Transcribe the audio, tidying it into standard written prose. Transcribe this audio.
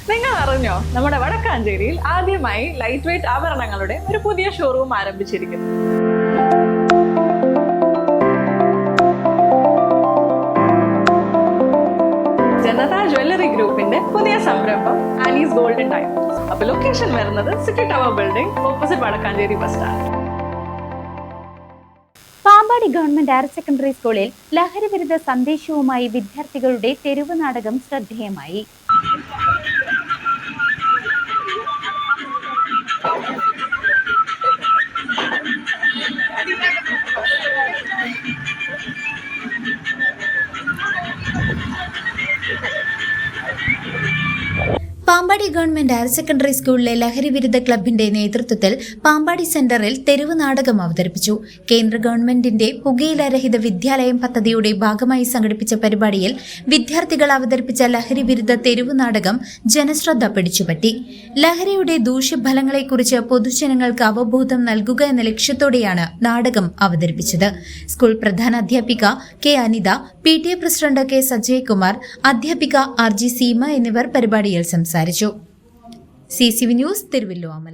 നിങ്ങൾ അറിഞ്ഞോ, നമ്മുടെ വടക്കാഞ്ചേരിയിൽ ആദ്യമായി ലൈറ്റ് വെയ്റ്റ് ആഭരണങ്ങളുടെ ഒരു പുതിയ ഷോറൂം ആരംഭിച്ചിരിക്കുന്നു. ജനത ജ്വല്ലറി ഗ്രൂപ്പിന്റെ പുതിയ സംരംഭം ആലീസ് ഗോൾഡൻ ഡയമണ്ട്സ്. അപ്പൊ ലൊക്കേഷൻ വരുന്നത് city tower building opposite Vadakkanchery bus stand. Pampady government higher secondary സ്കൂളിൽ ലഹരി വിരുദ്ധ സന്ദേശവുമായി വിദ്യാർത്ഥികളുടെ തെരുവ് നാടകം ശ്രദ്ധേയമായി. പാമ്പാടി ഗവൺമെന്റ് ഹയർ സെക്കൻഡറി സ്കൂളിലെ ലഹരി വിരുദ്ധ ക്ലബിന്റെ നേതൃത്വത്തിൽ പാമ്പാടി സെന്ററിൽ തെരുവ് നാടകം അവതരിപ്പിച്ചു. കേന്ദ്ര ഗവൺമെന്റിന്റെ പുകയിലരഹിത വിദ്യാലയം പദ്ധതിയുടെ ഭാഗമായി സംഘടിപ്പിച്ച പരിപാടിയിൽ വിദ്യാർത്ഥികൾ അവതരിപ്പിച്ച ലഹരി വിരുദ്ധ തെരുവ് നാടകം ജനശ്രദ്ധ പിടിച്ചുപറ്റി. ലഹരിയുടെ ദൂഷ്യഫലങ്ങളെക്കുറിച്ച് പൊതുജനങ്ങൾക്ക് അവബോധം നൽകുക എന്ന ലക്ഷ്യത്തോടെയാണ് നാടകം അവതരിപ്പിച്ചത്. സ്കൂൾ പ്രധാനാധ്യാപിക K Anitha, PTA president K Sajayakumar, അധ്യാപിക RG സീമ എന്നിവർ പരിപാടിയിൽ സംസാരിച്ചു. CCV news, Thiruvilwamala.